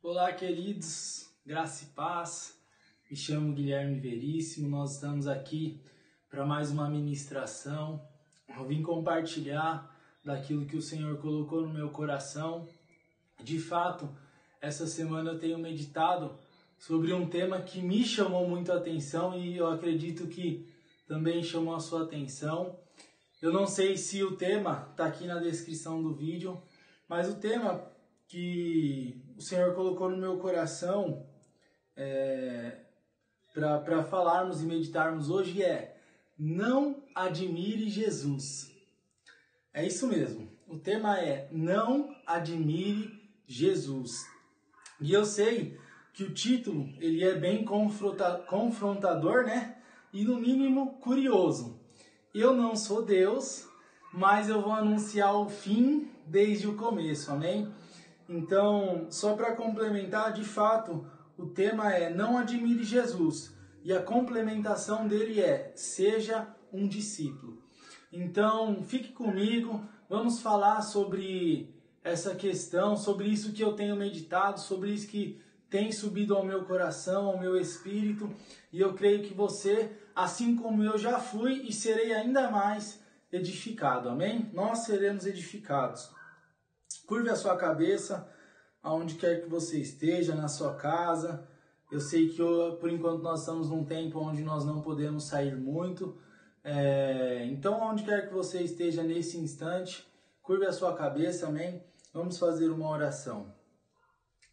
Olá, queridos, graça e paz. Me chamo Guilherme Veríssimo. Nós estamos aqui para mais uma ministração. Eu vim compartilhar daquilo que o Senhor colocou no meu coração. De fato, essa semana eu tenho meditado sobre um tema que me chamou muito a atenção e eu acredito que também chamou a sua atenção. Eu não sei se o tema está aqui na descrição do vídeo, mas o tema que o Senhor colocou no meu coração para falarmos e meditarmos hoje é: não admire Jesus. É isso mesmo. O tema é: não admire Jesus. E eu sei que o título ele é bem confrontador, né? E no mínimo curioso. Eu não sou Deus, mas eu vou anunciar o fim desde o começo, amém? Então, só para complementar, de fato, o tema é: não admire Jesus. E a complementação dele é: seja um discípulo. Então, fique comigo, vamos falar sobre essa questão, sobre isso que eu tenho meditado, sobre isso que tem subido ao meu coração, ao meu espírito. E eu creio que você, assim como eu já fui e serei ainda mais edificado, amém? Nós seremos edificados. Curve a sua cabeça, aonde quer que você esteja, na sua casa. Eu sei que por enquanto nós estamos num tempo onde nós não podemos sair muito. Então, aonde quer que você esteja nesse instante, curve a sua cabeça, amém? Vamos fazer uma oração.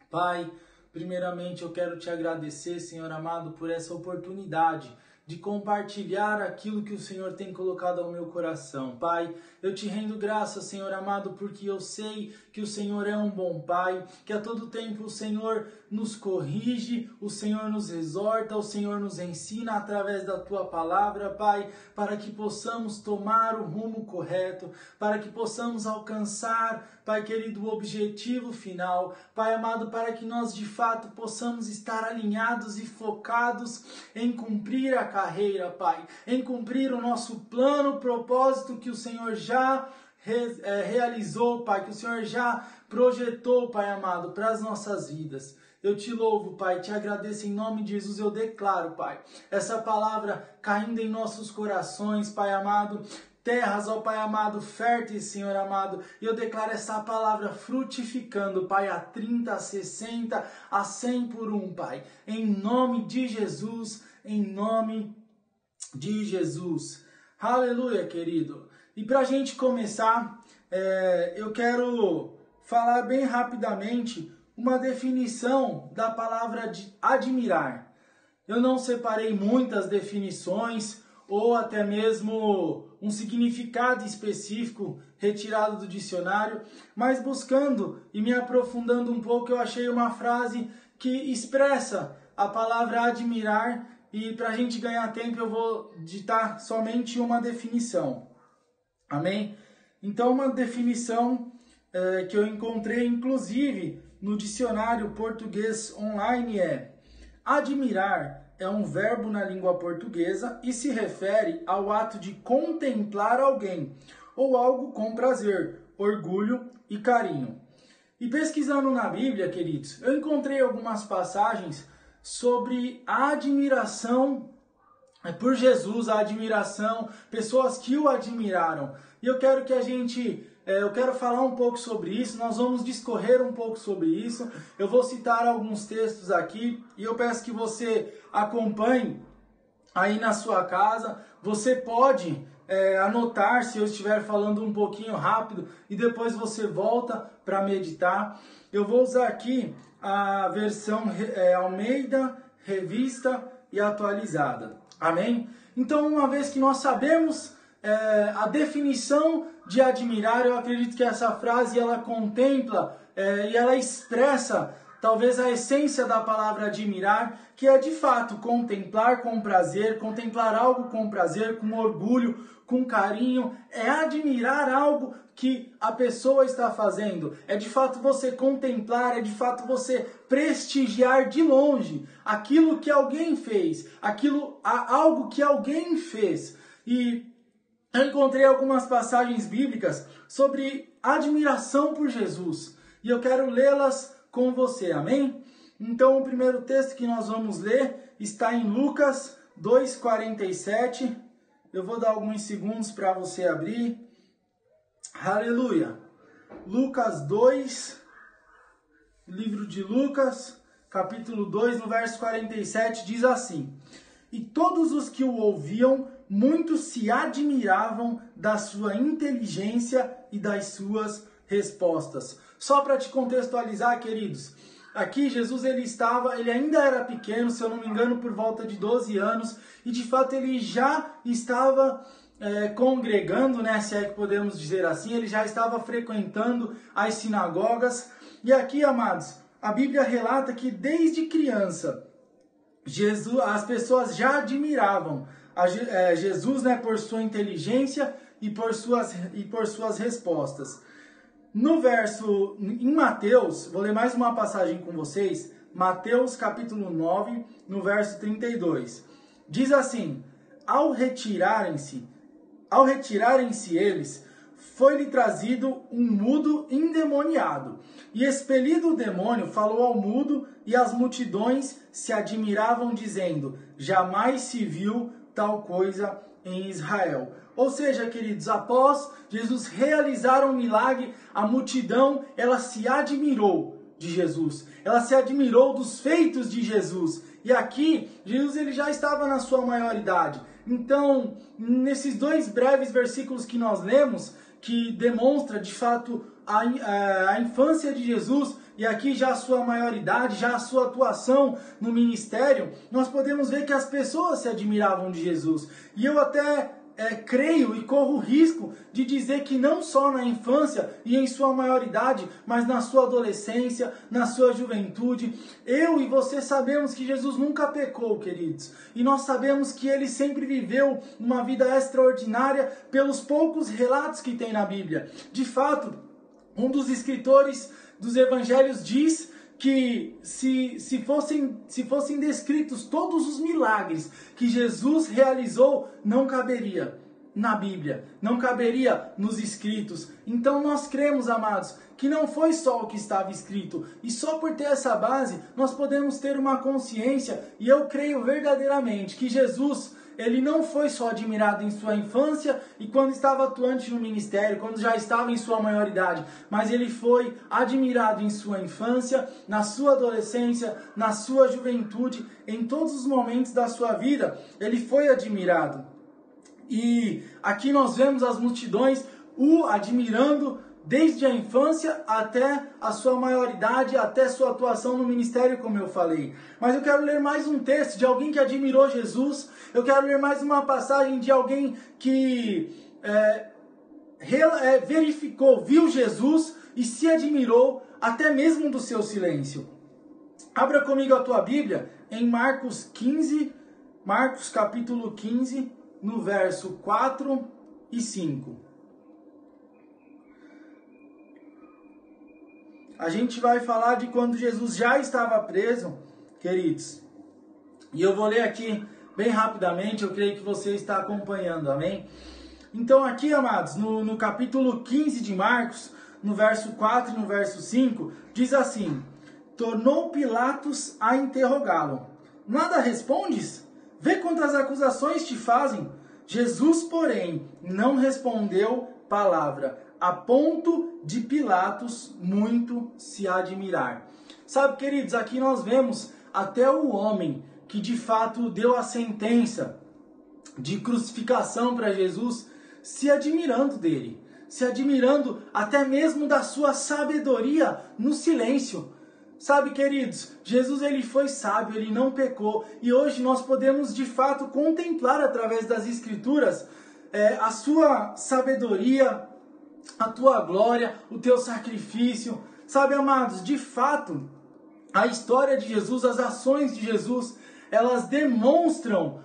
Pai, primeiramente eu quero te agradecer, Senhor amado, por essa oportunidade de compartilhar aquilo que o Senhor tem colocado ao meu coração. Pai, eu te rendo graças, Senhor amado, porque eu sei que o Senhor é um bom Pai, que a todo tempo o Senhor nos corrige, o Senhor nos exorta, o Senhor nos ensina através da Tua palavra, Pai, para que possamos tomar o rumo correto, para que possamos alcançar, Pai querido, o objetivo final, Pai amado, para que nós de fato possamos estar alinhados e focados em cumprir a carreira, Pai, em cumprir o nosso plano, o propósito que o Senhor já realizou, Pai, que o Senhor já projetou, Pai amado, para as nossas vidas. Eu te louvo, Pai, te agradeço em nome de Jesus, eu declaro, Pai, essa palavra caindo em nossos corações, Pai amado, terras, ó Pai amado, férteis, Senhor amado, e eu declaro essa palavra frutificando, Pai, a 30, a 60, a 100 por um, Pai, em nome de Jesus, em nome de Jesus. Aleluia, querido. E para a gente começar, eu quero falar bem rapidamente uma definição da palavra de admirar. Eu não separei muitas definições ou até mesmo um significado específico retirado do dicionário, mas buscando e me aprofundando um pouco, eu achei uma frase que expressa a palavra admirar. E para a gente ganhar tempo eu vou ditar somente uma definição. Amém? Então uma definição que eu encontrei inclusive no dicionário português online é: admirar é um verbo na língua portuguesa e se refere ao ato de contemplar alguém ou algo com prazer, orgulho e carinho. E pesquisando na Bíblia, queridos, eu encontrei algumas passagens sobre a admiração por Jesus, a admiração, pessoas que o admiraram. E eu quero que eu quero falar um pouco sobre isso, nós vamos discorrer um pouco sobre isso. Eu vou citar alguns textos aqui e eu peço que você acompanhe aí na sua casa. Você pode anotar se eu estiver falando um pouquinho rápido e depois você volta para meditar. Eu vou usar aqui a versão Almeida, Revista e Atualizada. Amém? Então, uma vez que nós sabemos a definição de admirar, eu acredito que essa frase ela contempla e ela expressa talvez a essência da palavra admirar, que é de fato contemplar com prazer, contemplar algo com prazer, com orgulho, com carinho, é admirar algo que a pessoa está fazendo, é de fato você contemplar, é de fato você prestigiar de longe aquilo que alguém fez, algo que alguém fez. E eu encontrei algumas passagens bíblicas sobre admiração por Jesus, e eu quero lê-las com você, amém? Então o primeiro texto que nós vamos ler está em Lucas 2,47. Eu vou dar alguns segundos para você abrir. Aleluia! Lucas 2, livro de Lucas, capítulo 2, no verso 47, diz assim: E todos os que o ouviam, muitos se admiravam da sua inteligência e das suas respostas. Só para te contextualizar, queridos, aqui Jesus ele ainda era pequeno, se eu não me engano, por volta de 12 anos, e de fato ele já estava congregando, né, se é que podemos dizer assim, ele já estava frequentando as sinagogas. E aqui, amados, a Bíblia relata que desde criança, as pessoas já admiravam Jesus, né, por sua inteligência e por suas respostas. Em Mateus, vou ler mais uma passagem com vocês, Mateus capítulo 9, no verso 32. Diz assim: Ao retirarem-se eles, foi-lhe trazido um mudo endemoniado. E expelido o demônio, falou ao mudo, e as multidões se admiravam, dizendo: Jamais se viu tal coisa em Israel. Ou seja, queridos, após Jesus realizar um milagre, a multidão, ela se admirou de Jesus. Ela se admirou dos feitos de Jesus. E aqui, Jesus ele já estava na sua maioridade. Então, nesses dois breves versículos que nós lemos, que demonstra de fato a infância de Jesus, e aqui já a sua maioridade, já a sua atuação no ministério, nós podemos ver que as pessoas se admiravam de Jesus. E eu até creio e corro o risco de dizer que não só na infância e em sua maioridade, mas na sua adolescência, na sua juventude, eu e você sabemos que Jesus nunca pecou, queridos. E nós sabemos que ele sempre viveu uma vida extraordinária pelos poucos relatos que tem na Bíblia. De fato, um dos escritores dos evangelhos diz que se fossem descritos todos os milagres que Jesus realizou, não caberia na Bíblia, não caberia nos escritos. Então nós cremos, amados, que não foi só o que estava escrito, e só por ter essa base nós podemos ter uma consciência, e eu creio verdadeiramente que Jesus, ele não foi só admirado em sua infância e quando estava atuante no ministério, quando já estava em sua maioridade, mas ele foi admirado em sua infância, na sua adolescência, na sua juventude, em todos os momentos da sua vida, ele foi admirado. E aqui nós vemos as multidões o admirando desde a infância até a sua maioridade, até sua atuação no ministério, como eu falei. Mas eu quero ler mais um texto de alguém que admirou Jesus. Eu quero ler mais uma passagem de alguém que verificou, viu Jesus e se admirou até mesmo do seu silêncio. Abra comigo a tua Bíblia em Marcos capítulo 15, no verso 4 e 5. A gente vai falar de quando Jesus já estava preso, queridos. E eu vou ler aqui bem rapidamente, eu creio que você está acompanhando, amém? Então aqui, amados, no capítulo 15 de Marcos, no verso 4 e no verso 5, diz assim: Tornou Pilatos a interrogá-lo. Nada respondes? Vê quantas acusações te fazem. Jesus, porém, não respondeu palavra, a ponto de Pilatos muito se admirar. Sabe, queridos, aqui nós vemos até o homem que de fato deu a sentença de crucificação para Jesus se admirando dele, se admirando até mesmo da sua sabedoria no silêncio. Sabe, queridos, Jesus ele foi sábio, ele não pecou, e hoje nós podemos de fato contemplar através das Escrituras a sua sabedoria, a tua glória, o teu sacrifício. Sabe, amados, de fato, a história de Jesus, as ações de Jesus, elas demonstram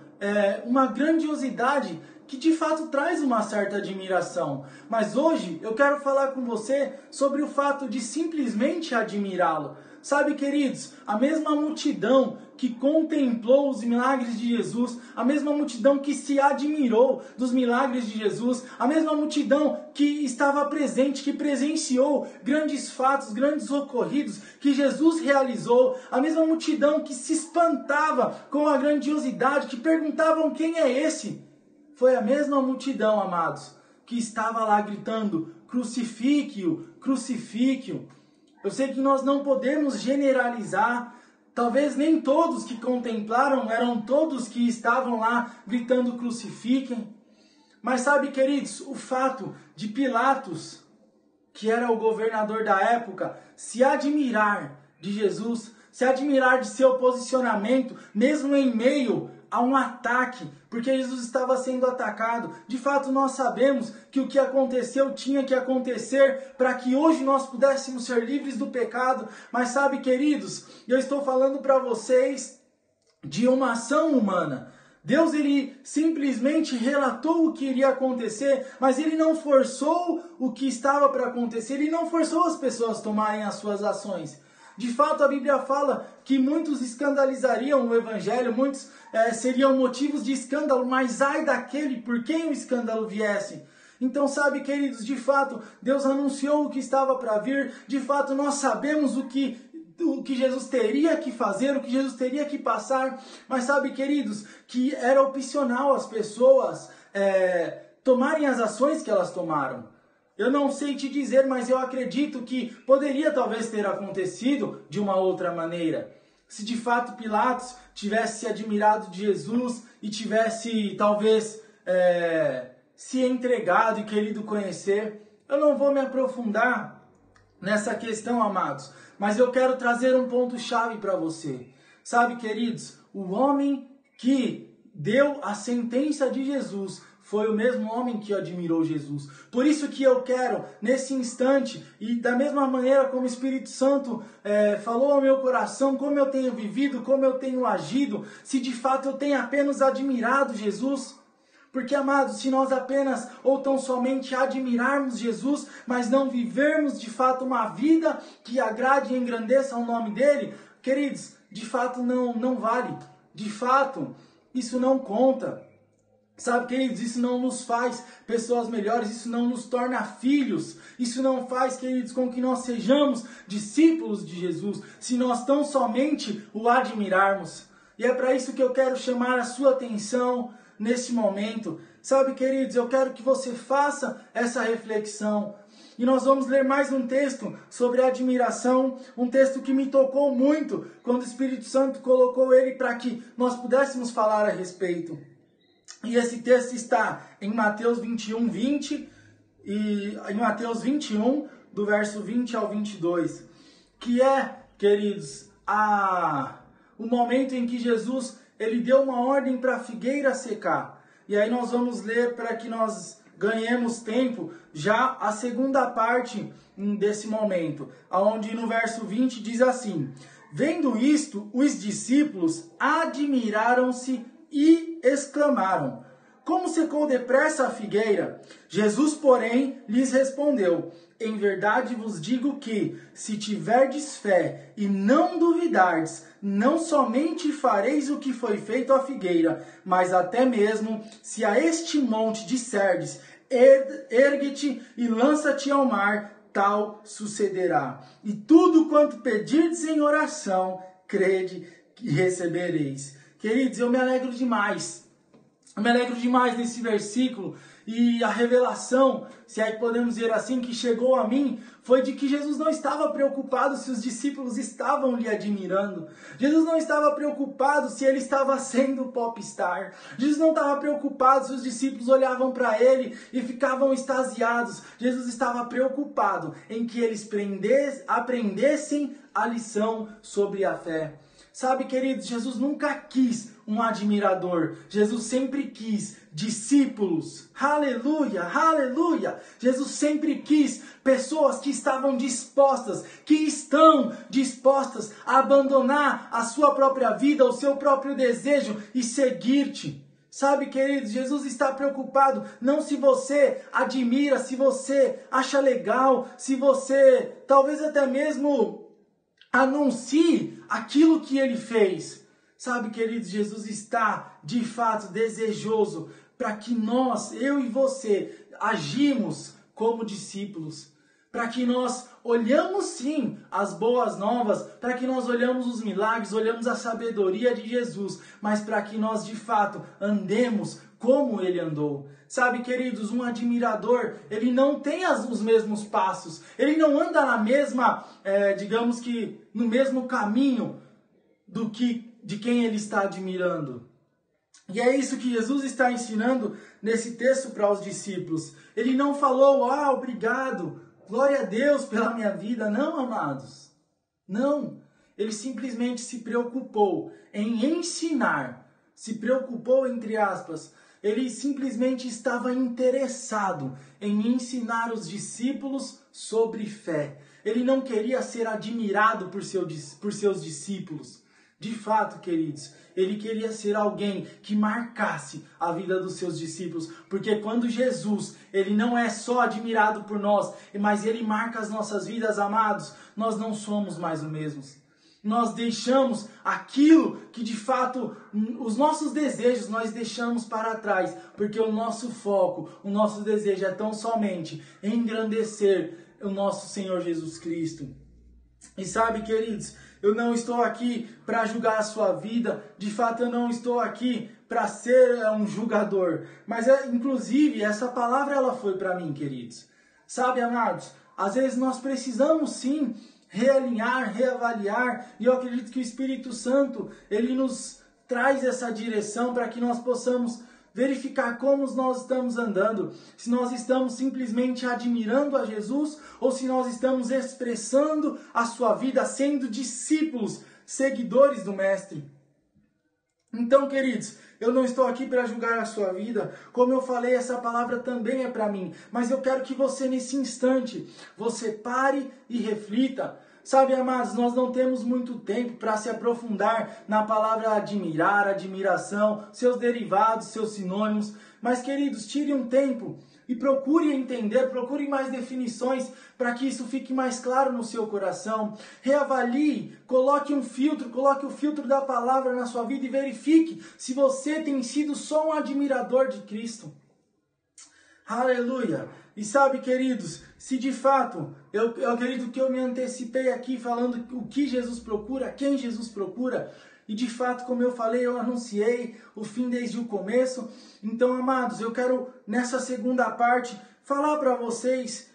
uma grandiosidade que de fato traz uma certa admiração. Mas hoje eu quero falar com você sobre o fato de simplesmente admirá-lo. Sabe, queridos, a mesma multidão que contemplou os milagres de Jesus, a mesma multidão que se admirou dos milagres de Jesus, a mesma multidão que estava presente, que presenciou grandes fatos, grandes ocorridos que Jesus realizou, a mesma multidão que se espantava com a grandiosidade, que perguntavam quem é esse? Foi a mesma multidão, amados, que estava lá gritando, crucifique-o, crucifique-o. Eu sei que nós não podemos generalizar, talvez nem todos que contemplaram eram todos que estavam lá gritando crucifiquem. Mas sabe, queridos, o fato de Pilatos, que era o governador da época, se admirar de Jesus, se admirar de seu posicionamento, mesmo em meio a um ataque, porque Jesus estava sendo atacado. De fato, nós sabemos que o que aconteceu tinha que acontecer para que hoje nós pudéssemos ser livres do pecado. Mas sabe, queridos, eu estou falando para vocês de uma ação humana. Deus, ele simplesmente relatou o que iria acontecer, mas ele não forçou o que estava para acontecer, ele não forçou as pessoas a tomarem as suas ações. De fato, a Bíblia fala que muitos escandalizariam o Evangelho, muitos seriam motivos de escândalo, mas ai daquele por quem o escândalo viesse. Então, sabe, queridos, de fato, Deus anunciou o que estava para vir, de fato, nós sabemos o que Jesus teria que fazer, o que Jesus teria que passar, mas sabe, queridos, que era opcional as pessoas tomarem as ações que elas tomaram. Eu não sei te dizer, mas eu acredito que poderia talvez ter acontecido de uma outra maneira. Se de fato Pilatos tivesse se admirado de Jesus e tivesse talvez se entregado e querido conhecer. Eu não vou me aprofundar nessa questão, amados, mas eu quero trazer um ponto-chave para você. Sabe, queridos, o homem que deu a sentença de Jesus foi o mesmo homem que admirou Jesus. Por isso que eu quero, nesse instante, e da mesma maneira como o Espírito Santo falou ao meu coração, como eu tenho vivido, como eu tenho agido, se de fato eu tenho apenas admirado Jesus. Porque, amados, se nós apenas ou tão somente admirarmos Jesus, mas não vivermos de fato uma vida que agrade e engrandeça o nome dele, queridos, de fato não vale. De fato, isso não conta. Sabe, queridos, isso não nos faz pessoas melhores, isso não nos torna filhos, isso não faz, queridos, com que nós sejamos discípulos de Jesus, se nós tão somente o admirarmos. E é para isso que eu quero chamar a sua atenção nesse momento. Sabe, queridos, eu quero que você faça essa reflexão. E nós vamos ler mais um texto sobre admiração, um texto que me tocou muito quando o Espírito Santo colocou ele para que nós pudéssemos falar a respeito. E esse texto está em Mateus 21, 20 e em Mateus 21, do verso 20 ao 22, que é, queridos, o momento em que Jesus ele deu uma ordem para a figueira secar. E aí nós vamos ler para que nós ganhemos tempo, já a segunda parte desse momento, onde no verso 20 diz assim: vendo isto, os discípulos admiraram-se e exclamaram: como secou depressa a figueira? Jesus, porém, lhes respondeu: em verdade vos digo que, se tiverdes fé e não duvidardes, não somente fareis o que foi feito à figueira, mas até mesmo, se a este monte disserdes: ergue-te e lança-te ao mar, tal sucederá. E tudo quanto pedirdes em oração, crede que recebereis. Queridos, eu me alegro demais. Eu me alegro demais nesse versículo. E a revelação, se é que podemos dizer assim, que chegou a mim, foi de que Jesus não estava preocupado se os discípulos estavam lhe admirando. Jesus não estava preocupado se ele estava sendo popstar. Jesus não estava preocupado se os discípulos olhavam para ele e ficavam extasiados. Jesus estava preocupado em que eles aprendessem a lição sobre a fé. Sabe, queridos, Jesus nunca quis um admirador. Jesus sempre quis discípulos. Aleluia, aleluia. Jesus sempre quis pessoas que estavam dispostas, que estão dispostas a abandonar a sua própria vida, o seu próprio desejo e seguir-te. Sabe, queridos, Jesus está preocupado não se você admira, se você acha legal, se você talvez até mesmo anuncie aquilo que ele fez. Sabe, queridos, Jesus está de fato desejoso para que nós, eu e você, agimos como discípulos. Para que nós olhamos sim as boas novas, para que nós olhamos os milagres, olhamos a sabedoria de Jesus, mas para que nós de fato andemos como ele andou. Sabe, queridos, um admirador, ele não tem os mesmos passos, ele não anda na mesma, digamos que no mesmo caminho de quem ele está admirando. E é isso que Jesus está ensinando nesse texto para os discípulos. Ele não falou, obrigado, glória a Deus pela minha vida. Não, amados. Não. Ele simplesmente se preocupou em ensinar. Se preocupou, entre aspas. Ele simplesmente estava interessado em ensinar os discípulos sobre fé. Ele não queria ser admirado por seus discípulos. De fato, queridos, ele queria ser alguém que marcasse a vida dos seus discípulos, porque quando Jesus, ele não é só admirado por nós, mas ele marca as nossas vidas, amados, nós não somos mais os mesmos. Nós deixamos aquilo que de fato, os nossos desejos nós deixamos para trás, porque o nosso foco, o nosso desejo é tão somente engrandecer o nosso Senhor Jesus Cristo. E sabe, queridos, eu não estou aqui para julgar a sua vida, de fato eu não estou aqui para ser um julgador, mas inclusive essa palavra ela foi para mim, queridos. Sabe, amados, às vezes nós precisamos sim realinhar, reavaliar, e eu acredito que o Espírito Santo, ele nos traz essa direção para que nós possamos verificar como nós estamos andando, se nós estamos simplesmente admirando a Jesus ou se nós estamos expressando a sua vida, sendo discípulos, seguidores do Mestre. Então, queridos, eu não estou aqui para julgar a sua vida, como eu falei, essa palavra também é para mim, mas eu quero que você nesse instante, você pare e reflita. Sabe, amados, nós não temos muito tempo para se aprofundar na palavra admirar, admiração, seus derivados, seus sinônimos. Mas, queridos, tire um tempo e procure entender, procure mais definições para que isso fique mais claro no seu coração. Reavalie, coloque o filtro da palavra na sua vida e verifique se você tem sido só um admirador de Cristo. Aleluia! E sabe, queridos, se de fato, eu acredito que eu me antecipei aqui falando o que Jesus procura, quem Jesus procura, e de fato, como eu falei, eu anunciei o fim desde o começo. Então, amados, eu quero nessa segunda parte falar para vocês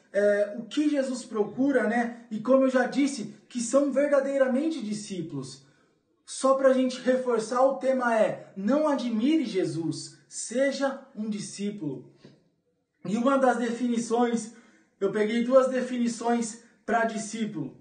o que Jesus procura, né? E como eu já disse, que são verdadeiramente discípulos. Só para a gente reforçar, o tema é: não admire Jesus, seja um discípulo. E uma das definições, eu peguei duas definições para discípulo.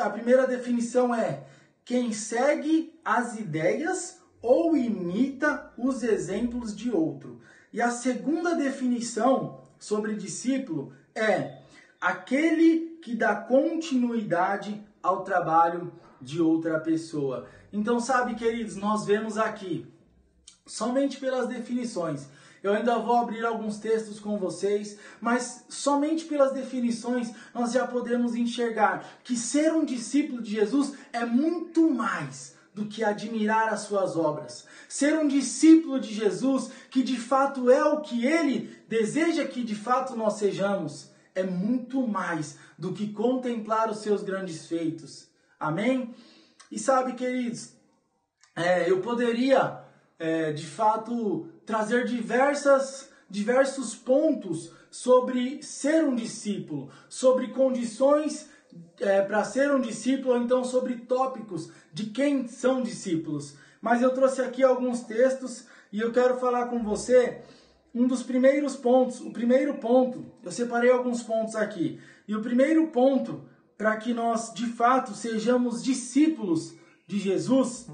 A primeira definição é: quem segue as ideias ou imita os exemplos de outro. E a segunda definição sobre discípulo é: aquele que dá continuidade ao trabalho de outra pessoa. Então, sabe, queridos, nós vemos aqui, somente pelas definições, eu ainda vou abrir alguns textos com vocês, mas somente pelas definições nós já podemos enxergar que ser um discípulo de Jesus é muito mais do que admirar as suas obras. Ser um discípulo de Jesus, que de fato é o que ele deseja que de fato nós sejamos, é muito mais do que contemplar os seus grandes feitos. Amém? E sabe, queridos, eu poderia de fato trazer diversos pontos sobre ser um discípulo, sobre condições para ser um discípulo, ou então sobre tópicos de quem são discípulos. Mas eu trouxe aqui alguns textos e eu quero falar com você um dos primeiros pontos. O primeiro ponto, eu separei alguns pontos aqui. E o primeiro ponto, para que nós de fato sejamos discípulos de Jesus,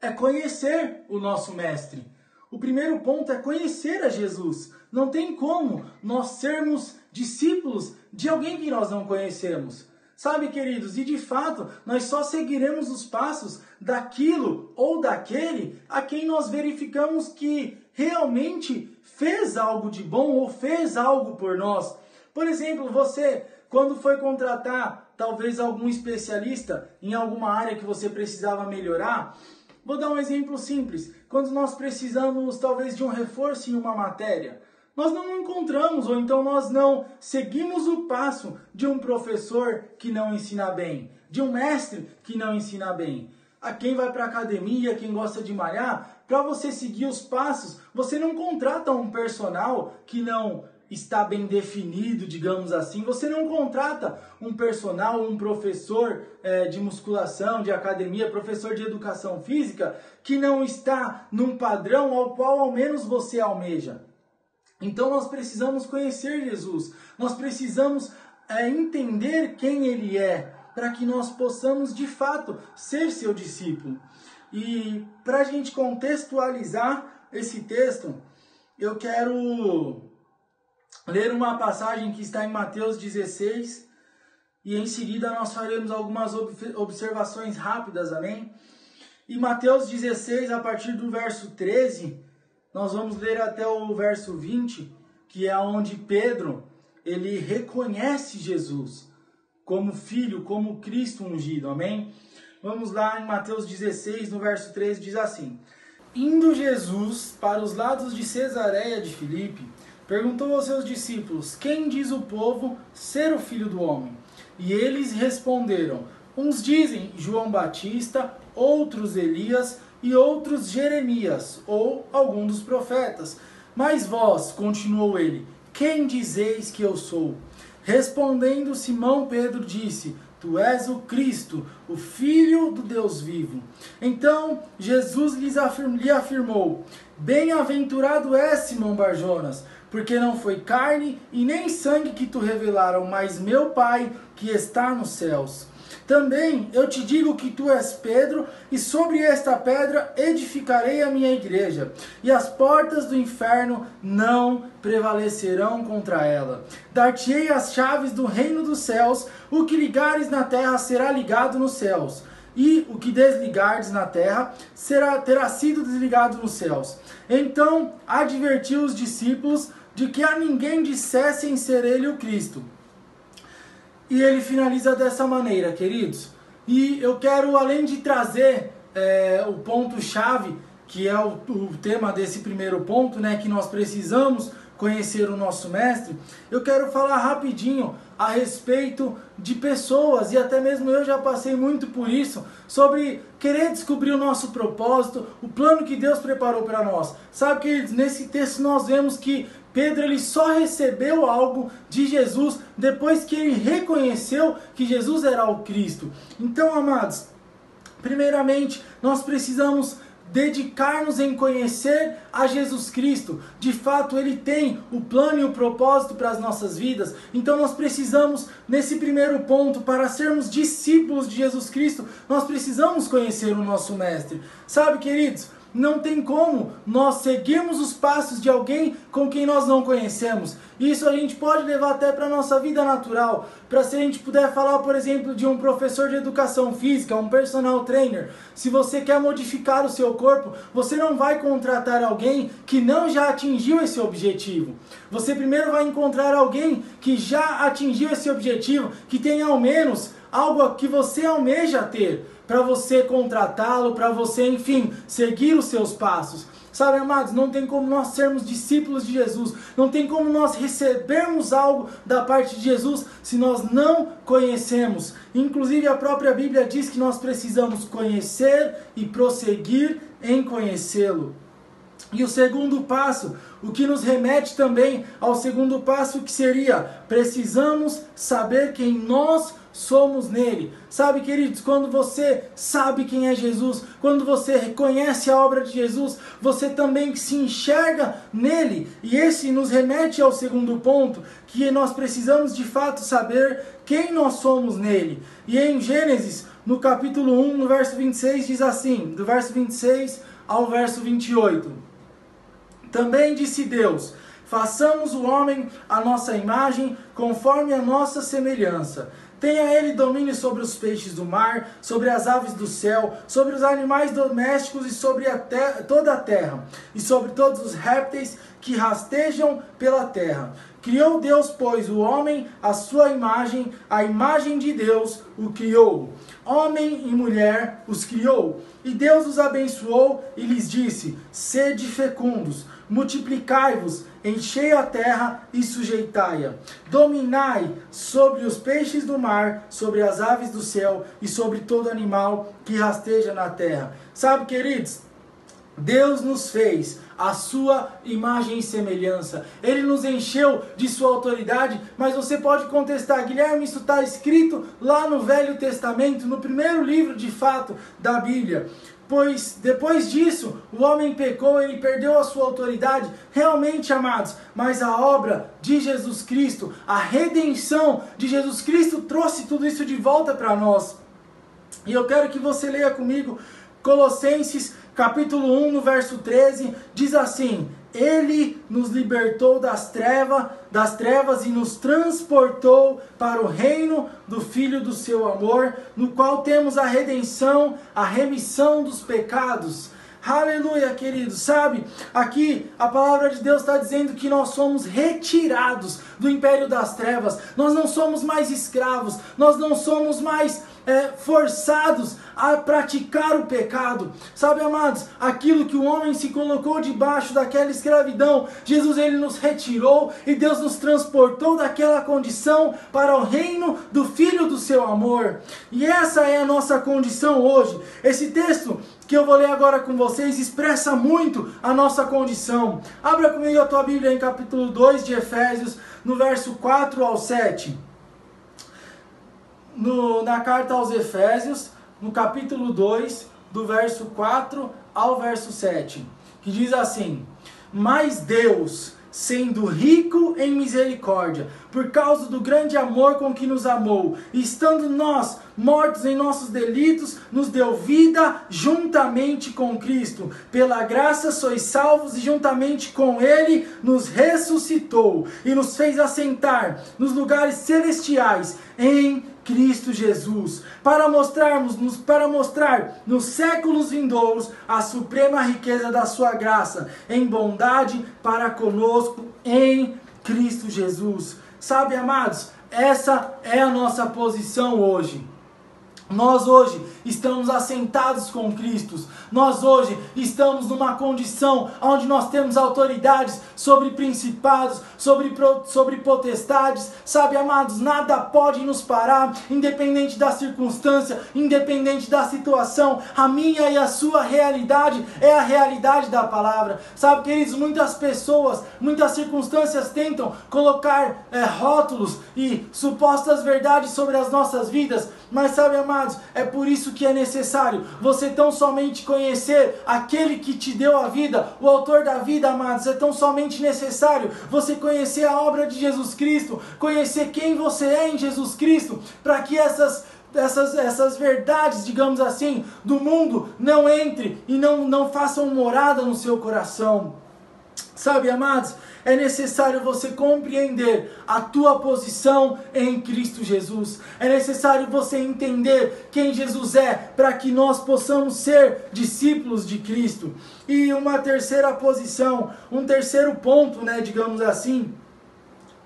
é conhecer o nosso Mestre. O primeiro ponto é conhecer a Jesus. Não tem como nós sermos discípulos de alguém que nós não conhecemos. Sabe, queridos, e de fato, nós só seguiremos os passos daquilo ou daquele a quem nós verificamos que realmente fez algo de bom ou fez algo por nós. Por exemplo, você, quando foi contratar talvez algum especialista em alguma área que você precisava melhorar, vou dar um exemplo simples. Quando nós precisamos talvez de um reforço em uma matéria, nós não encontramos, ou então nós não seguimos o passo de um professor que não ensina bem, de um mestre que não ensina bem. A quem vai para a academia, quem gosta de malhar, para você seguir os passos, você não contrata um personal que não está bem definido, digamos assim. Você não contrata um personal, um professor de musculação, de academia, professor de educação física, que não está num padrão ao qual ao menos você almeja. Então nós precisamos conhecer Jesus, nós precisamos entender quem Ele é, para que nós possamos de fato ser seu discípulo. E para a gente contextualizar esse texto, eu quero ler uma passagem que está em Mateus 16, e em seguida nós faremos algumas observações rápidas, amém? Em Mateus 16, a partir do verso 13, nós vamos ler até o verso 20, que é onde Pedro, ele reconhece Jesus como Filho, como Cristo ungido, amém? Vamos lá em Mateus 16, no verso 13, diz assim: Indo Jesus para os lados de Cesareia de Filipe, perguntou aos seus discípulos: Quem diz o povo ser o Filho do Homem? E eles responderam: Uns dizem João Batista, outros Elias e outros Jeremias, ou algum dos profetas. Mas vós, continuou ele, quem dizeis que eu sou? Respondendo Simão Pedro disse: Tu és o Cristo, o Filho do Deus vivo. Então Jesus lhe afirmou: Bem-aventurado és, Simão Barjonas, porque não foi carne e nem sangue que tu revelaram, mas meu Pai que está nos céus. Também eu te digo que tu és Pedro, e sobre esta pedra edificarei a minha igreja, e as portas do inferno não prevalecerão contra ela. Dar-te-ei as chaves do reino dos céus, o que ligares na terra será ligado nos céus, e o que desligardes na terra terá sido desligado nos céus. Então advertiu os discípulos de que a ninguém dissessem ser ele o Cristo. E ele finaliza dessa maneira, queridos. E eu quero, além de trazer o ponto-chave, que é o tema desse primeiro ponto, né, que nós precisamos conhecer o nosso mestre, eu quero falar rapidinho a respeito de pessoas, e até mesmo eu já passei muito por isso, sobre querer descobrir o nosso propósito, o plano que Deus preparou para nós. Sabe, queridos, nesse texto nós vemos que Pedro ele só recebeu algo de Jesus depois que ele reconheceu que Jesus era o Cristo. Então, amados, primeiramente nós precisamos dedicar-nos em conhecer a Jesus Cristo. De fato, Ele tem o plano e o propósito para as nossas vidas. Então nós precisamos, nesse primeiro ponto, para sermos discípulos de Jesus Cristo, nós precisamos conhecer o nosso Mestre. Sabe, queridos, não tem como nós seguirmos os passos de alguém com quem nós não conhecemos. Isso a gente pode levar até para a nossa vida natural. Para se a gente puder falar, por exemplo, de um professor de educação física, um personal trainer. Se você quer modificar o seu corpo, você não vai contratar alguém que não já atingiu esse objetivo. Você primeiro vai encontrar alguém que já atingiu esse objetivo, que tem ao menos algo que você almeja ter, para você contratá-lo, para você, enfim, seguir os seus passos. Sabe, amados, não tem como nós sermos discípulos de Jesus, não tem como nós recebermos algo da parte de Jesus se nós não conhecemos. Inclusive a própria Bíblia diz que nós precisamos conhecer e prosseguir em conhecê-lo. E o segundo passo, o que nos remete também ao segundo passo, que seria: precisamos saber quem nós somos nele. Sabe, queridos, quando você sabe quem é Jesus, quando você reconhece a obra de Jesus, você também se enxerga nele. E esse nos remete ao segundo ponto, que nós precisamos de fato saber quem nós somos nele. E em Gênesis, no capítulo 1, no verso 26, diz assim, do verso 26 ao verso 28. Também disse Deus: Façamos o homem à nossa imagem, conforme a nossa semelhança. Tenha ele domínio sobre os peixes do mar, sobre as aves do céu, sobre os animais domésticos e sobre toda a terra, e sobre todos os répteis que rastejam pela terra. Criou Deus, pois, o homem à sua imagem, a imagem de Deus o criou. Homem e mulher os criou. E Deus os abençoou e lhes disse: sede fecundos, multiplicai-vos, enchei a terra e sujeitai-a. Dominai sobre os peixes do mar, sobre as aves do céu e sobre todo animal que rasteja na terra. Sabe, queridos, Deus nos fez a sua imagem e semelhança. Ele nos encheu de sua autoridade, mas você pode contestar: Guilherme, isso está escrito lá no Velho Testamento, no primeiro livro de fato da Bíblia. Pois depois disso, o homem pecou, ele perdeu a sua autoridade. Realmente, amados, mas a obra de Jesus Cristo, a redenção de Jesus Cristo trouxe tudo isso de volta para nós. E eu quero que você leia comigo Colossenses capítulo 1, no verso 13, diz assim: Ele nos libertou das trevas e nos transportou para o reino do Filho do seu amor, no qual temos a redenção, a remissão dos pecados. Aleluia, queridos. Sabe, aqui a palavra de Deus está dizendo que nós somos retirados do império das trevas. Nós não somos mais escravos, nós não somos mais forçados a praticar o pecado. Sabe, amados, aquilo que o homem se colocou debaixo daquela escravidão, Jesus, ele nos retirou e Deus nos transportou daquela condição para o reino do Filho do seu amor. E essa é a nossa condição hoje. Esse texto que eu vou ler agora com vocês expressa muito a nossa condição. Abra comigo a tua Bíblia em capítulo 2 de Efésios, no verso 4 ao 7. Na carta aos Efésios, no capítulo 2, do verso 4 ao verso 7, que diz assim: Mas Deus, sendo rico em misericórdia, por causa do grande amor com que nos amou, e estando nós mortos em nossos delitos, nos deu vida juntamente com Cristo. Pela graça sois salvos, e juntamente com Ele nos ressuscitou e nos fez assentar nos lugares celestiais em Cristo Jesus, para mostrar nos séculos vindouros a suprema riqueza da sua graça, em bondade para conosco em Cristo Jesus. Sabe, amados, essa é a nossa posição hoje. Nós hoje estamos assentados com Cristo. Nós hoje estamos numa condição onde nós temos autoridades sobre principados, sobre potestades. Sabe, amados, nada pode nos parar, independente da circunstância, independente da situação. A minha e a sua realidade é a realidade da palavra. Sabe, queridos, muitas pessoas, muitas circunstâncias tentam colocar rótulos e supostas verdades sobre as nossas vidas. Mas sabe, amados, é por isso que é necessário você tão somente conhecer aquele que te deu a vida, o autor da vida, amados. É tão somente necessário você conhecer a obra de Jesus Cristo, conhecer quem você é em Jesus Cristo, para que essas verdades, digamos assim, do mundo não entrem e não façam morada no seu coração. Sabe, amados, é necessário você compreender a tua posição em Cristo Jesus. É necessário você entender quem Jesus é, para que nós possamos ser discípulos de Cristo. E uma terceira posição, um terceiro ponto, digamos assim,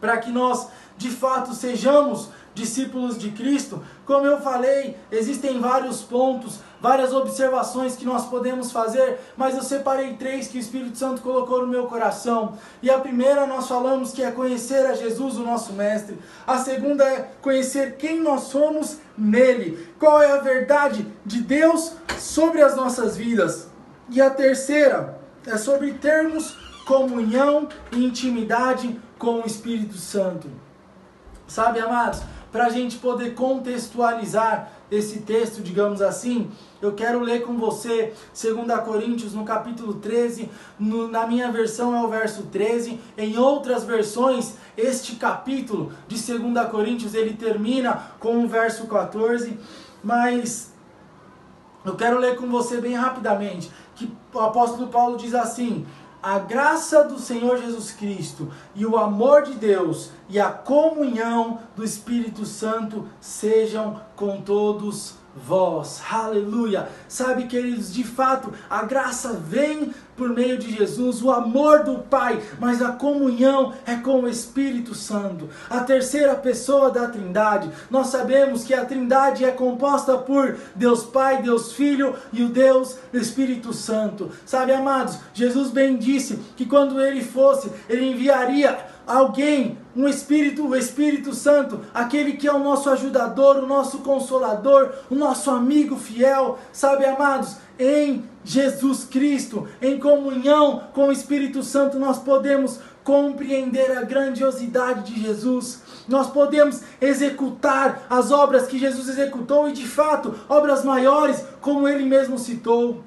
para que nós de fato sejamos discípulos de Cristo. Como eu falei, existem vários pontos, várias observações que nós podemos fazer, mas eu separei 3 que o Espírito Santo colocou no meu coração. E a primeira nós falamos que é conhecer a Jesus, o nosso Mestre. A segunda é conhecer quem nós somos nele, qual é a verdade de Deus sobre as nossas vidas. E a terceira é sobre termos comunhão e intimidade com o Espírito Santo. Sabe, amados, para a gente poder contextualizar esse texto, digamos assim, eu quero ler com você 2 Coríntios no capítulo 13, na minha versão é o verso 13, em outras versões, este capítulo de 2 Coríntios, ele termina com o verso 14, mas eu quero ler com você bem rapidamente, que o apóstolo Paulo diz assim: a graça do Senhor Jesus Cristo e o amor de Deus e a comunhão do Espírito Santo sejam com todos vós. Aleluia! Sabe, queridos, de fato, a graça vem por meio de Jesus, o amor do Pai, mas a comunhão é com o Espírito Santo, a terceira pessoa da Trindade. Nós sabemos que a Trindade é composta por Deus Pai, Deus Filho e o Deus Espírito Santo. Sabe, amados, Jesus bem disse que quando Ele fosse, Ele enviaria alguém, o Espírito Santo, aquele que é o nosso ajudador, o nosso consolador, o nosso amigo fiel. Sabe, amados, em Jesus Cristo, em comunhão com o Espírito Santo, nós podemos compreender a grandiosidade de Jesus. Nós podemos executar as obras que Jesus executou e, de fato, obras maiores, como Ele mesmo citou.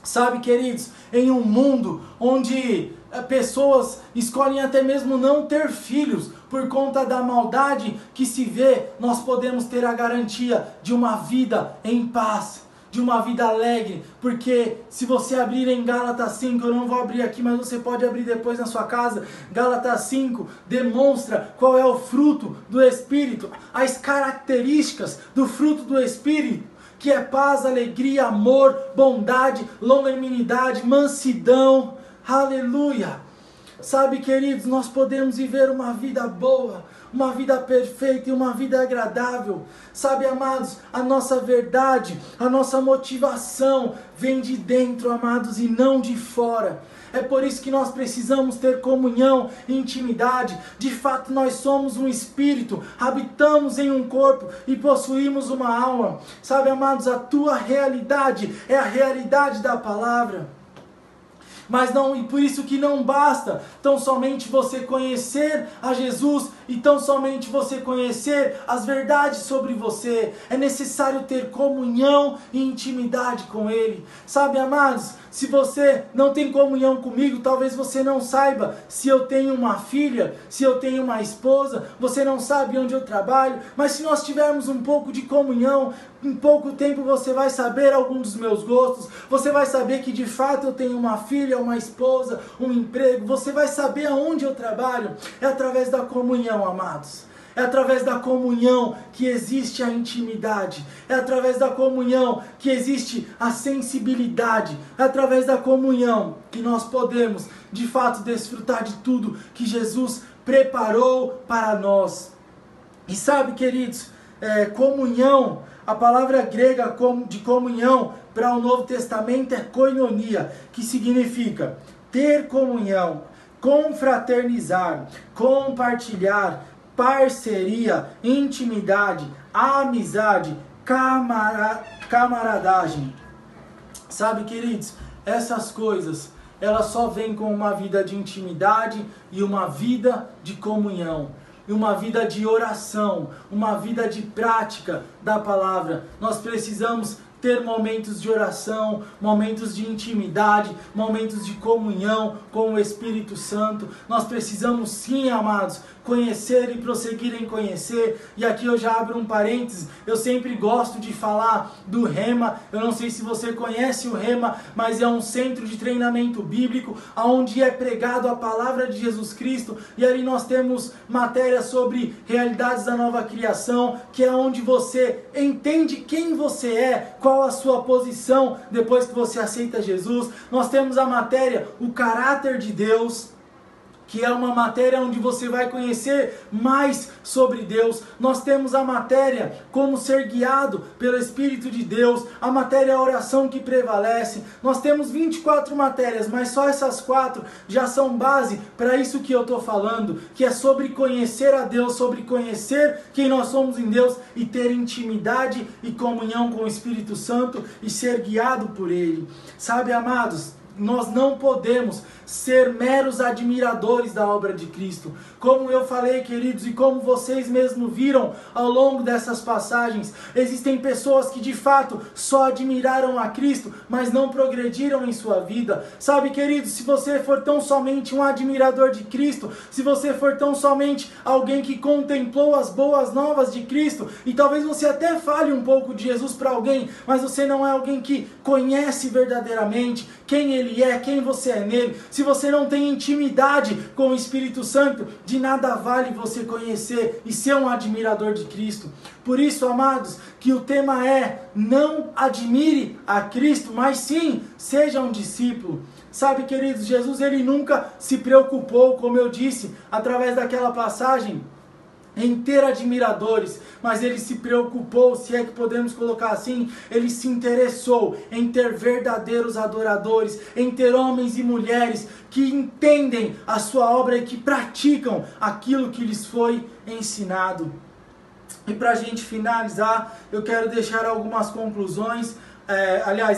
Sabe, queridos, em um mundo onde pessoas escolhem até mesmo não ter filhos por conta da maldade que se vê, nós podemos ter a garantia de uma vida em paz, de uma vida alegre, porque se você abrir em Gálatas 5, eu não vou abrir aqui, mas você pode abrir depois na sua casa, Gálatas 5 demonstra qual é o fruto do Espírito, as características do fruto do Espírito, que é paz, alegria, amor, bondade, longanimidade, mansidão. Aleluia! Sabe, queridos, nós podemos viver uma vida boa, uma vida perfeita e uma vida agradável. Sabe, amados, a nossa verdade, a nossa motivação vem de dentro, amados, e não de fora. É por isso que nós precisamos ter comunhão e intimidade. De fato, nós somos um espírito, habitamos em um corpo e possuímos uma alma. Sabe, amados, a tua realidade é a realidade da palavra. Mas não, e por isso que não basta tão somente você conhecer a Jesus e tão somente você conhecer as verdades sobre você. É necessário ter comunhão e intimidade com Ele. Sabe, amados, se você não tem comunhão comigo, talvez você não saiba se eu tenho uma filha, se eu tenho uma esposa, você não sabe onde eu trabalho, mas se nós tivermos um pouco de comunhão, em pouco tempo você vai saber alguns dos meus gostos, você vai saber que de fato eu tenho uma filha, uma esposa, um emprego, você vai saber aonde eu trabalho. É através da comunhão, amados. É através da comunhão que existe a intimidade. É através da comunhão que existe a sensibilidade. É através da comunhão que nós podemos, de fato, desfrutar de tudo que Jesus preparou para nós. E sabe, queridos, comunhão, a palavra grega de comunhão para o Novo Testamento é koinonia, que significa ter comunhão, confraternizar, compartilhar, parceria, intimidade, amizade, camaradagem. Sabe, queridos, essas coisas, elas só vêm com uma vida de intimidade e uma vida de comunhão. E uma vida de oração, uma vida de prática da palavra. Nós precisamos ter momentos de oração, momentos de intimidade, momentos de comunhão com o Espírito Santo. Nós precisamos sim, amados, conhecer e prosseguir em conhecer. E aqui eu já abro um parênteses, eu sempre gosto de falar do Rema. Eu não sei se você conhece o Rema, mas é um centro de treinamento bíblico, onde é pregado a palavra de Jesus Cristo, e ali nós temos matérias sobre realidades da nova criação, que é onde você entende quem você é, qual a sua posição depois que você aceita Jesus. Nós temos a matéria, o caráter de Deus, que é uma matéria onde você vai conhecer mais sobre Deus. Nós temos a matéria como ser guiado pelo Espírito de Deus, a matéria a oração que prevalece. Nós temos 24 matérias, mas só essas 4 já são base para isso que eu estou falando, que é sobre conhecer a Deus, sobre conhecer quem nós somos em Deus e ter intimidade e comunhão com o Espírito Santo e ser guiado por Ele. Sabe, amados, nós não podemos ser meros admiradores da obra de Cristo. Como eu falei, queridos, e como vocês mesmos viram ao longo dessas passagens, existem pessoas que de fato só admiraram a Cristo, mas não progrediram em sua vida. Sabe, queridos, se você for tão somente um admirador de Cristo, se você for tão somente alguém que contemplou as boas novas de Cristo, e talvez você até fale um pouco de Jesus para alguém, mas você não é alguém que conhece verdadeiramente quem Ele Ele é, quem você é nele, se você não tem intimidade com o Espírito Santo, de nada vale você conhecer e ser um admirador de Cristo. Por isso, amados, que o tema é: não admire a Cristo, mas sim, seja um discípulo. Sabe, queridos, Jesus ele nunca se preocupou, como eu disse, através daquela passagem, em ter admiradores, mas ele se preocupou, se é que podemos colocar assim, ele se interessou em ter verdadeiros adoradores, em ter homens e mulheres que entendem a sua obra e que praticam aquilo que lhes foi ensinado. E para a gente finalizar, eu quero deixar algumas conclusões,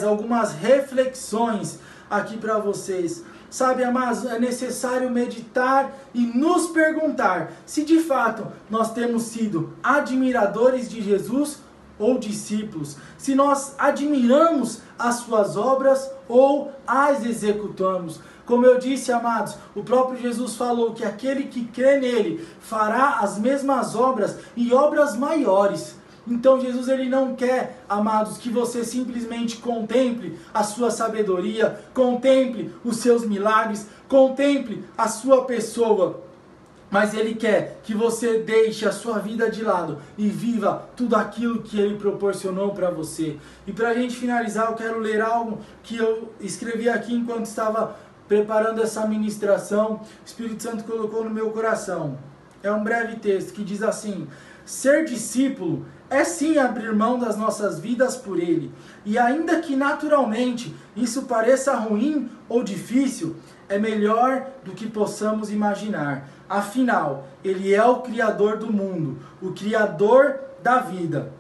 algumas reflexões aqui para vocês. Sabe, amados, é necessário meditar e nos perguntar se de fato nós temos sido admiradores de Jesus ou discípulos, se nós admiramos as suas obras ou as executamos. Como eu disse, amados, o próprio Jesus falou que aquele que crê nele fará as mesmas obras e obras maiores. Então Jesus ele não quer, amados, que você simplesmente contemple a sua sabedoria, contemple os seus milagres, contemple a sua pessoa, mas ele quer que você deixe a sua vida de lado e viva tudo aquilo que ele proporcionou para você. E para a gente finalizar, eu quero ler algo que eu escrevi aqui enquanto estava preparando essa ministração. O Espírito Santo colocou no meu coração. É um breve texto que diz assim: ser discípulo é sim abrir mão das nossas vidas por Ele. E ainda que naturalmente isso pareça ruim ou difícil, é melhor do que possamos imaginar. Afinal, Ele é o Criador do mundo, o Criador da vida.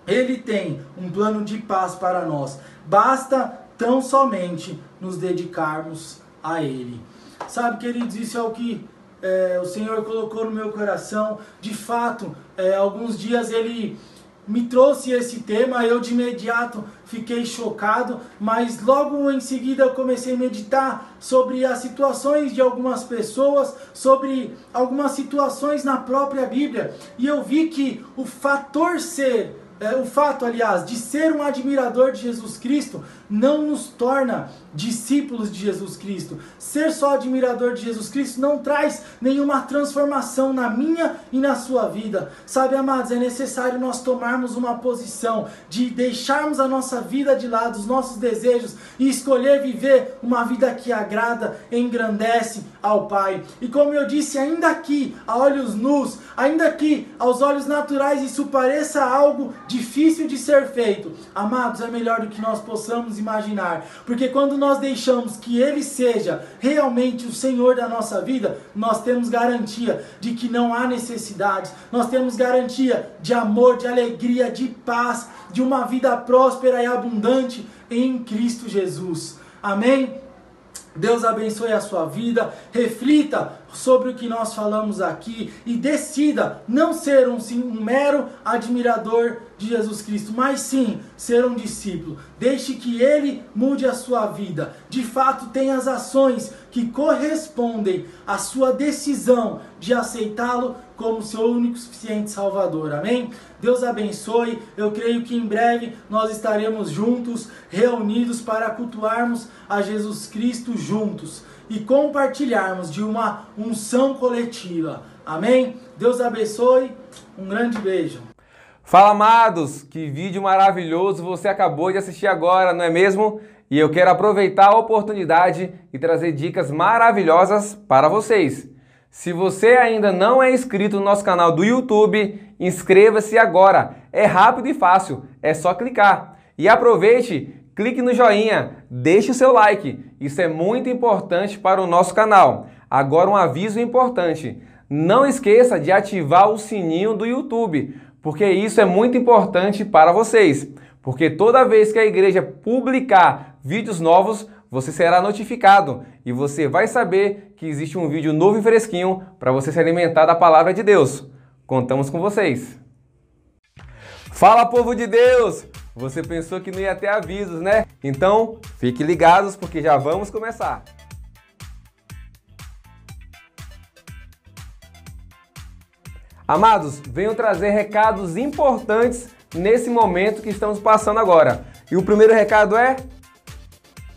Ele tem um plano de paz para nós. Basta tão somente nos dedicarmos a Ele. Sabe, queridos, isso é o que o Senhor colocou no meu coração. De fato, alguns dias Ele me trouxe esse tema, eu de imediato fiquei chocado, mas logo em seguida eu comecei a meditar sobre as situações de algumas pessoas, sobre algumas situações na própria Bíblia, e eu vi que o fato, de ser um admirador de Jesus Cristo não nos torna discípulos de Jesus Cristo. Ser só admirador de Jesus Cristo não traz nenhuma transformação na minha e na sua vida. Sabe, amados, é necessário nós tomarmos uma posição de deixarmos a nossa vida de lado, os nossos desejos, e escolher viver uma vida que agrada, engrandece ao Pai. E como eu disse, ainda que a olhos nus, ainda que aos olhos naturais isso pareça algo difícil de ser feito, amados, é melhor do que nós possamos imaginar, porque quando nós deixamos que Ele seja realmente o Senhor da nossa vida, nós temos garantia de que não há necessidades, nós temos garantia de amor, de alegria, de paz, de uma vida próspera e abundante em Cristo Jesus. Amém? Deus abençoe a sua vida, reflita sobre o que nós falamos aqui e decida não ser um mero admirador de Jesus Cristo, mas sim ser um discípulo. Deixe que Ele mude a sua vida. De fato, tenha as ações que correspondem à sua decisão de aceitá-lo como seu único e suficiente Salvador. Amém? Deus abençoe. Eu creio que em breve nós estaremos juntos, reunidos para cultuarmos a Jesus Cristo juntos e compartilharmos de uma unção coletiva. Amém? Deus abençoe. Um grande beijo. Fala, amados! Que vídeo maravilhoso você acabou de assistir agora, não é mesmo? E eu quero aproveitar a oportunidade e trazer dicas maravilhosas para vocês. Se você ainda não é inscrito no nosso canal do YouTube, inscreva-se agora. É rápido e fácil, é só clicar. E aproveite, clique no joinha, deixe o seu like. Isso é muito importante para o nosso canal. Agora um aviso importante. Não esqueça de ativar o sininho do YouTube, porque isso é muito importante para vocês. Porque toda vez que a igreja publicar vídeos novos, você será notificado e você vai saber que existe um vídeo novo e fresquinho para você se alimentar da palavra de Deus. Contamos com vocês. Fala, povo de Deus! Você pensou que não ia ter avisos, né? Então, fiquem ligados porque já vamos começar. Amados, venho trazer recados importantes nesse momento que estamos passando agora. E o primeiro recado é...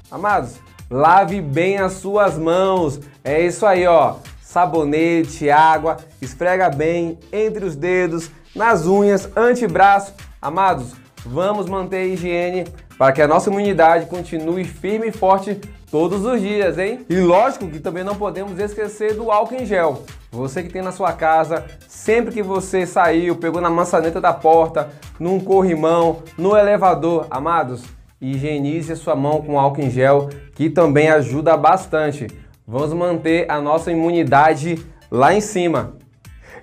Amados, lave bem as suas mãos. É isso aí, ó. Sabonete, água, esfrega bem entre os dedos, nas unhas, antebraço. Amados, vamos manter a higiene para que a nossa imunidade continue firme e forte todos os dias, hein? E lógico que também não podemos esquecer do álcool em gel. Você que tem na sua casa, sempre que você saiu, pegou na maçaneta da porta, num corrimão, no elevador, amados, higienize a sua mão com álcool em gel, que também ajuda bastante. Vamos manter a nossa imunidade lá em cima.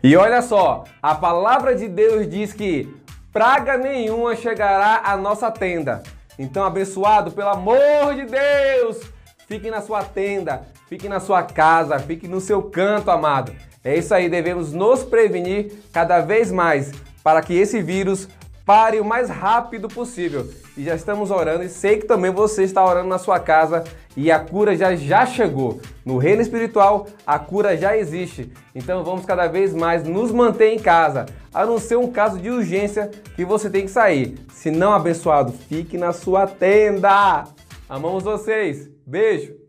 E olha só, a palavra de Deus diz que praga nenhuma chegará à nossa tenda. Então, abençoado, pelo amor de Deus, fique na sua tenda, fique na sua casa, fique no seu canto, amado. É isso aí, devemos nos prevenir cada vez mais para que esse vírus pare o mais rápido possível. E já estamos orando e sei que também você está orando na sua casa e a cura já chegou. No reino espiritual, a cura já existe. Então vamos cada vez mais nos manter em casa, a não ser um caso de urgência que você tem que sair. Se não, abençoado, fique na sua tenda. Amamos vocês. Beijo.